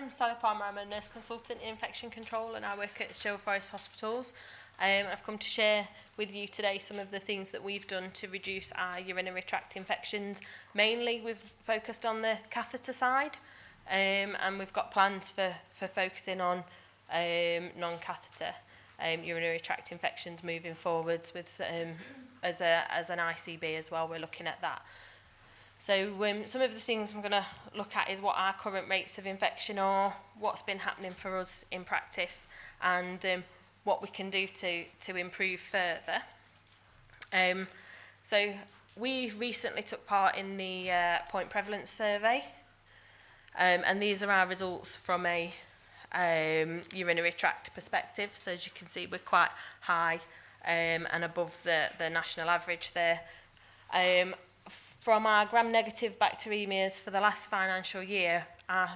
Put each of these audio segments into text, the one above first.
I'm Sally Palmer. I'm a nurse consultant in infection control and I work at Sherwood Hospitals. I've come to share with you today some of the things that we've done to reduce our urinary tract infections. Mainly we've focused on the catheter side, and we've got plans for focusing on non-catheter urinary tract infections moving forwards with as an ICB as well. We're looking at that. So some of the things I'm going to look at is what our current rates of infection are, what's been happening for us in practice, and what we can do to improve further. So we recently took part in the point prevalence survey, and these are our results from a urinary tract perspective. So as you can see, we're quite high and above the national average there. From our gram-negative bacteremias for the last financial year, our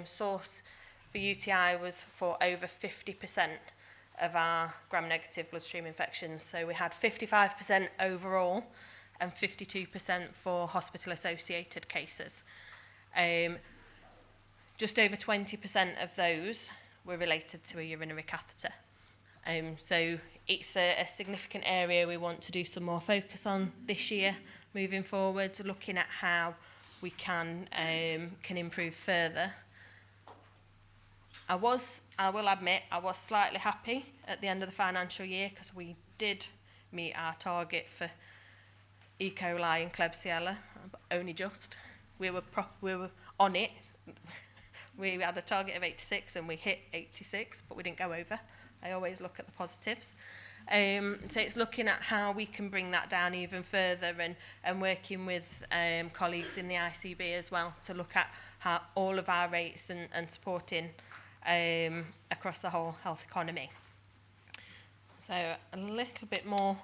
source for UTI was for over 50% of our gram-negative bloodstream infections. So we had 55% overall and 52% for hospital-associated cases. Just over 20% of those were related to a urinary catheter. So it's a significant area we want to do some more focus on this year, moving forward, looking at how we can improve further. I will admit, I was slightly happy at the end of the financial year because we did meet our target for E. coli and Klebsiella, but only just. We were on it. We had a target of 86 and we hit 86, but we didn't go over. I always look at the positives. So it's looking at how we can bring that down even further and working with colleagues in the ICB as well to look at how all of our rates and supporting across the whole health economy. So a little bit more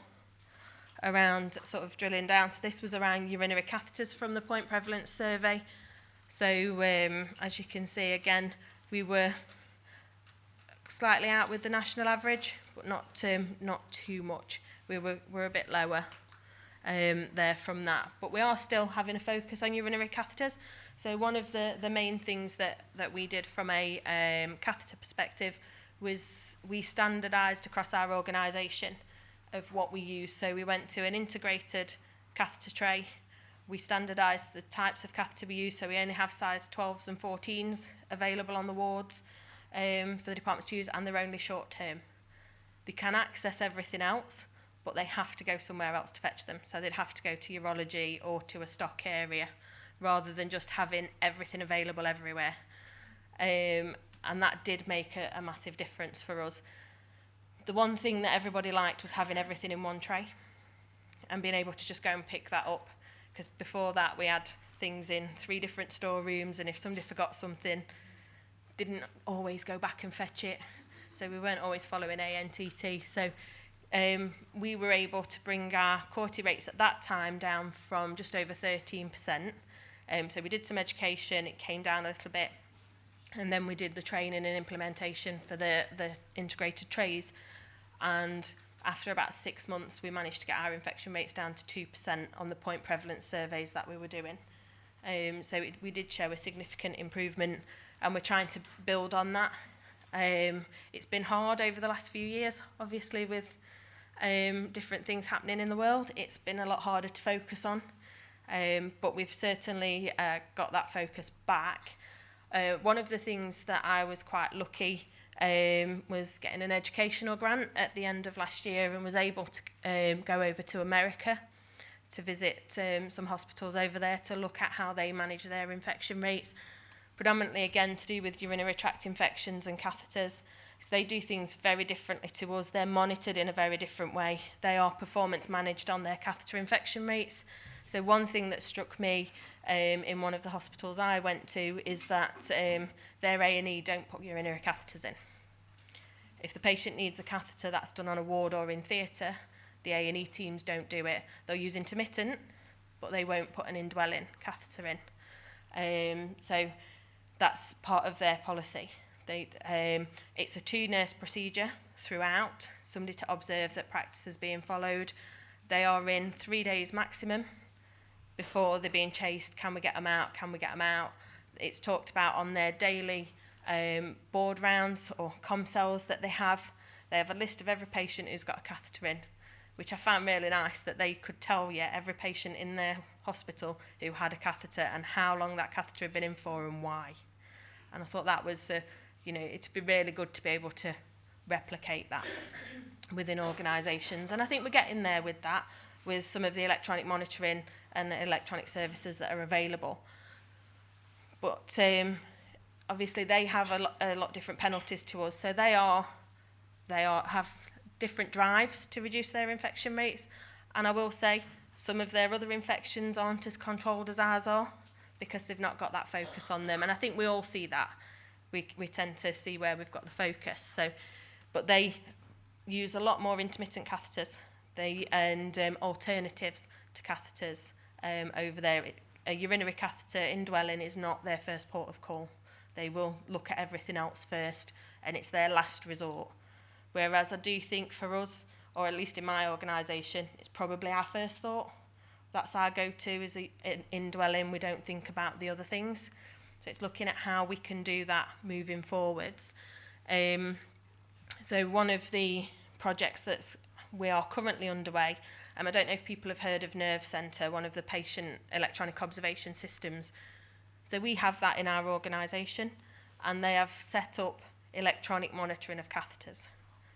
around sort of drilling down. So this was around urinary catheters from the point prevalence survey. So as you can see again, we were slightly out with the national average, but not too much. We're a bit lower there from that, but we are still having a focus on urinary catheters. So one of the main things that we did from a catheter perspective was we standardised across our organisation of what we use. So we went to an integrated catheter tray. We standardised the types of catheter we use, so we only have size 12s and 14s available on the wards for the departments to use, and they're only short term. They can access everything else, but they have to go somewhere else to fetch them. So they'd have to go to urology or to a stock area rather than just having everything available everywhere. And that did make a massive difference for us. The one thing that everybody liked was having everything in one tray and being able to just go and pick that up. Because before that we had things in 3 different storerooms, and if somebody forgot something, didn't always go back and fetch it. So we weren't always following ANTT. So we were able to bring our QWERTY rates at that time down from just over 13%. So we did some education, it came down a little bit, and then we did the training and implementation for the integrated trays. And after about 6 months, we managed to get our infection rates down to 2% on the point prevalence surveys that we were doing. So we did show a significant improvement, and we're trying to build on that. It's been hard over the last few years, obviously, with different things happening in the world. It's been a lot harder to focus on, but we've certainly got that focus back. One of the things that I was quite lucky was getting an educational grant at the end of last year, and was able to go over to America to visit some hospitals over there to look at how they manage their infection rates, predominantly again to do with urinary tract infections and catheters. So they do things very differently to us. They're monitored in a very different way. They are performance managed on their catheter infection rates. So one thing that struck me in one of the hospitals I went to is that their A&E don't put urinary catheters in. If the patient needs a catheter, that's done on a ward or in theatre. The A&E teams don't do it. They'll use intermittent, but they won't put an indwelling catheter in. So that's part of their policy. It's a 2-nurse procedure throughout, somebody to observe that practice is being followed. They are in 3 days maximum before they're being chased. Can we get them out? Can we get them out? It's talked about on their daily board rounds or ComCells that they have. They have a list of every patient who's got a catheter in, which I found really nice, that they could tell you every patient in their hospital who had a catheter and how long that catheter had been in for and why. And I thought that was, it'd be really good to be able to replicate that within organisations. And I think we're getting there with that, with some of the electronic monitoring and the electronic services that are available. But obviously they have a lot different penalties to us. So they have different drives to reduce their infection rates. And I will say some of their other infections aren't as controlled as ours are, because they've not got that focus on them. And I think we all see that. We tend to see where we've got the focus. So, but they use a lot more intermittent catheters and alternatives to catheters over there. A urinary catheter indwelling is not their first port of call. They will look at everything else first, and it's their last resort. Whereas I do think for us, or at least in my organisation, it's probably our first thought. That's our go-to, is an indwelling. We don't think about the other things. So it's looking at how we can do that moving forwards. So one of the projects that we are currently underway, I don't know if people have heard of Nerve Centre, one of the patient electronic observation systems. So we have that in our organisation, and they have set up electronic monitoring of catheters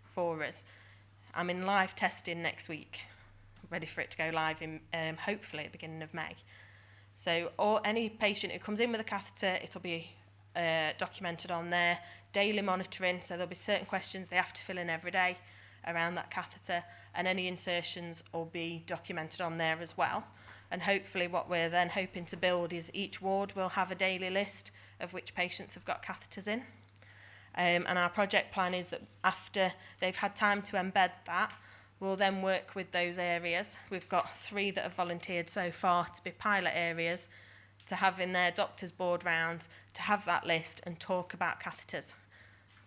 for us. I'm in live testing next week, ready for it to go live in hopefully at the beginning of May. So any patient who comes in with a catheter, it'll be documented on there, daily monitoring, so there'll be certain questions they have to fill in every day around that catheter, and any insertions will be documented on there as well. And hopefully what we're then hoping to build is each ward will have a daily list of which patients have got catheters in. And our project plan is that after they've had time to embed that, we'll then work with those areas. We've got 3 that have volunteered so far to be pilot areas, to have in their doctor's board rounds, to have that list and talk about catheters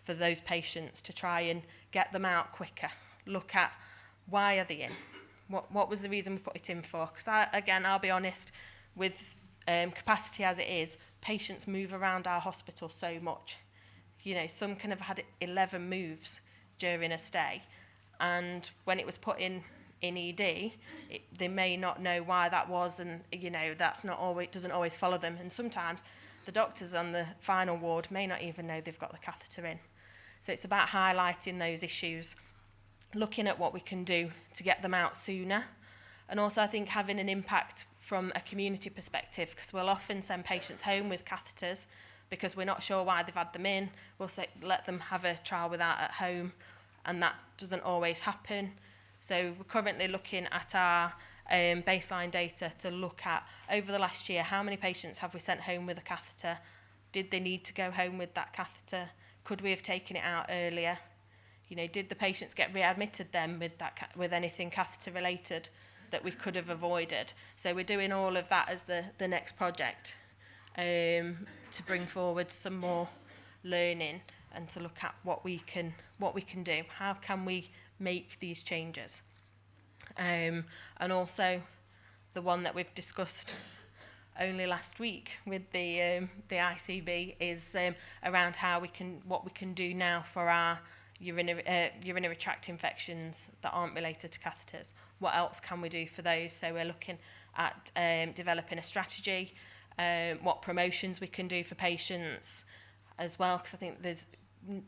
for those patients, to try and get them out quicker. Look at why are they in? What was the reason we put it in for? Because I'll be honest, with capacity as it is, patients move around our hospital so much. Some can have had 11 moves during a stay, and when it was put in ED, they may not know why that was, and that's not always, doesn't always follow them. And sometimes the doctors on the final ward may not even know they've got the catheter in. So it's about highlighting those issues, looking at what we can do to get them out sooner, and also I think having an impact from a community perspective, because we'll often send patients home with catheters because we're not sure why they've had them in. We'll say, let them have a trial with that at home, and that doesn't always happen. So we're currently looking at our baseline data to look at, over the last year, how many patients have we sent home with a catheter? Did they need to go home with that catheter? Could we have taken it out earlier? Did the patients get readmitted then with anything catheter related that we could have avoided? So we're doing all of that as the next project, to bring forward some more learning and to look at what we can do. How can we make these changes? And also the one that we've discussed only last week with the ICB is around what we can do now for our urinary tract infections that aren't related to catheters. What else can we do for those? So we're looking at developing a strategy, what promotions we can do for patients as well, because I think there's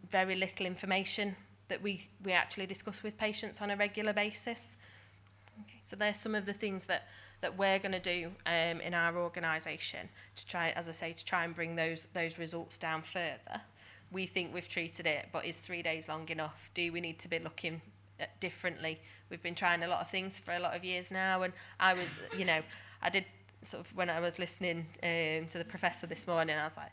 very little information that we actually discuss with patients on a regular basis. Okay, so there's some of the things that we're going to do in our organisation to try, as I say, to try and bring those results down further. We think we've treated it, but is 3 days long enough? Do we need to be looking at differently? We've been trying a lot of things for a lot of years now, and I did sort of, when I was listening to the professor this morning, I was like,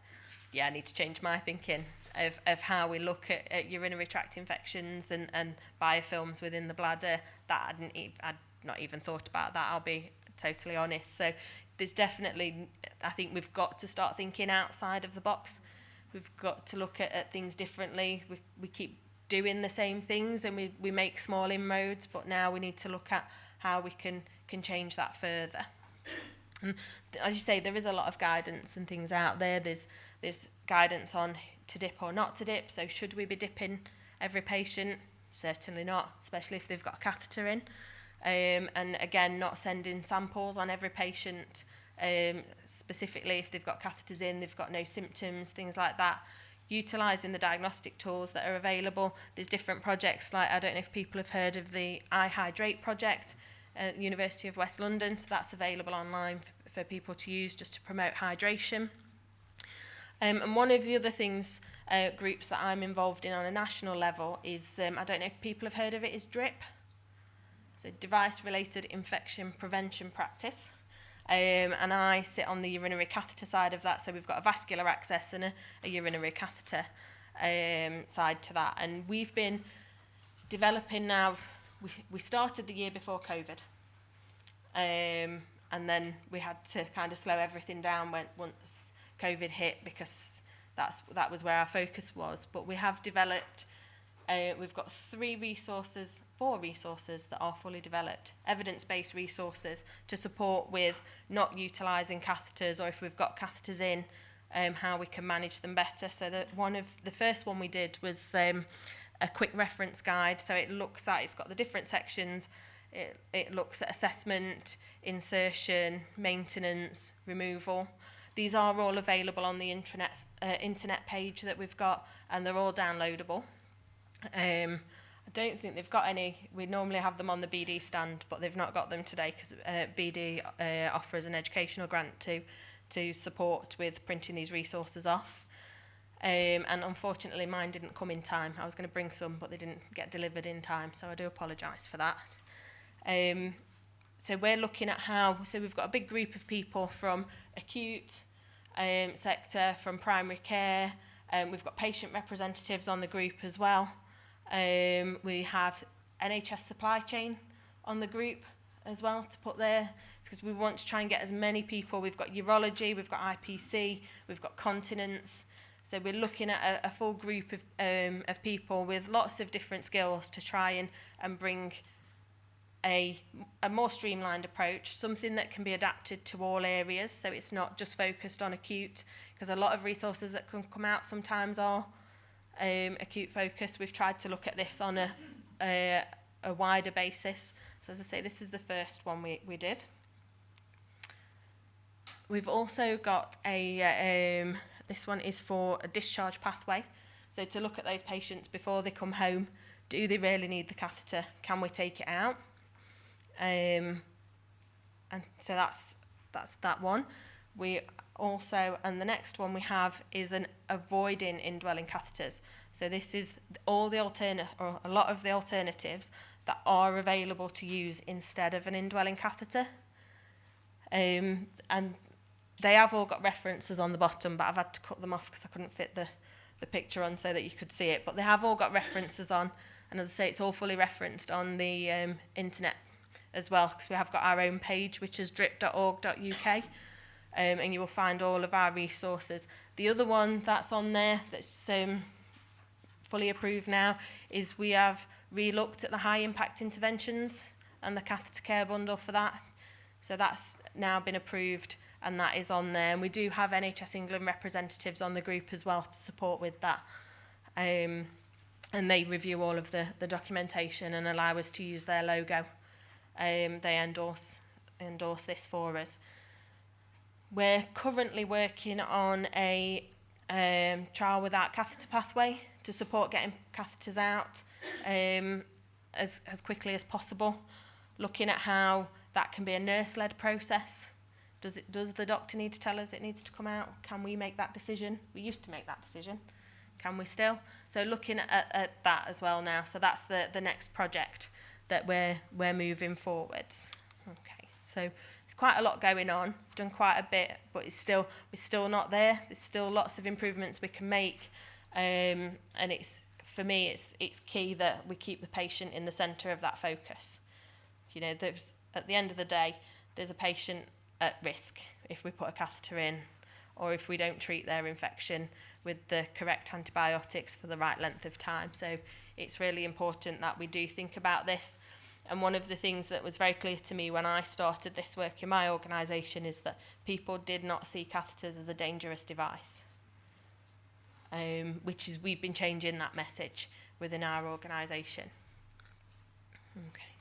yeah, I need to change my thinking of how we look at urinary tract infections and biofilms within the bladder. That I'd not even thought about that, I'll be totally honest. So there's definitely, I think we've got to start thinking outside of the box. We've got to look at things differently. We keep doing the same things and we make small inroads, but now we need to look at how we can change that further. And as you say, there is a lot of guidance and things out there. There's guidance on to dip or not to dip. So should we be dipping every patient? Certainly not, especially if they've got a catheter in. And again, not sending samples on every patient, specifically if they've got catheters in, they've got no symptoms, things like that. Utilising the diagnostic tools that are available. There's different projects, like I don't know if people have heard of the iHydrate project at the University of West London, so that's available online for people to use just to promote hydration. And one of the other things, groups that I'm involved in on a national level is, I don't know if people have heard of it, is DRIP, so Device-Related Infection Prevention Practice. And I sit on the urinary catheter side of that, so we've got a vascular access and a urinary catheter side to that. And we've been developing now, we started the year before COVID, and then we had to kind of slow everything down once COVID hit, because that was where our focus was. But we have developed, we've got 4 resources that are fully developed, evidence-based resources to support with not utilising catheters, or if we've got catheters in, how we can manage them better. So the first one we did was a quick reference guide. So it's got the different sections. It looks at assessment, insertion, maintenance, removal. These are all available on the internet page that we've got, and they're all downloadable. I don't think they've got any. We normally have them on the BD stand, but they've not got them today because BD offers an educational grant to support with printing these resources off. And unfortunately, mine didn't come in time. I was going to bring some, but they didn't get delivered in time, so I do apologise for that. So we're looking at so we've got a big group of people from acute sector, from primary care. We've got patient representatives on the group as well. We have NHS supply chain on the group as well to put there, because we want to try and get as many people. We've got urology, we've got IPC, we've got continence. So we're looking at a full group of people with lots of different skills to try and bring a more streamlined approach, something that can be adapted to all areas, so it's not just focused on acute, because a lot of resources that can come out sometimes are acute focus. We've tried to look at this on a wider basis. So as I say, this is the first one we did. We've also got this one is for a discharge pathway. So to look at those patients before they come home, do they really need the catheter? Can we take it out? And so that's that one. We also, and the next one we have is an avoiding indwelling catheters. So this is all the or a lot of the alternatives that are available to use instead of an indwelling catheter. And they have all got references on the bottom, but I've had to cut them off because I couldn't fit the picture on so that you could see it. But they have all got references on, and as I say, it's all fully referenced on the internet as well, because we have got our own page, which is drip.org.uk, and you will find all of our resources. The other one that's on there that's fully approved now is we have re-looked at the high impact interventions and the catheter care bundle for that. So that's now been approved, and that is on there. And we do have NHS England representatives on the group as well to support with that. And they review all of the documentation and allow us to use their logo. They endorse this for us. We're currently working on a trial without catheter pathway to support getting catheters out as quickly as possible, looking at how that can be a nurse-led process. Does the doctor need to tell us it needs to come out? Can we make that decision? We used to make that decision. Can we still? So looking at that as well now. So that's the next project that we're moving forwards. Okay, so there's quite a lot going on. We've done quite a bit, but we're still not there. There's still lots of improvements we can make, and for me it's key that we keep the patient in the centre of that focus. You know, at the end of the day, there's a patient at risk if we put a catheter in, or if we don't treat their infection with the correct antibiotics for the right length of time. So it's really important that we do think about this. And one of the things that was very clear to me when I started this work in my organisation is that people did not see catheters as a dangerous device. which is we've been changing that message within our organisation. Okay.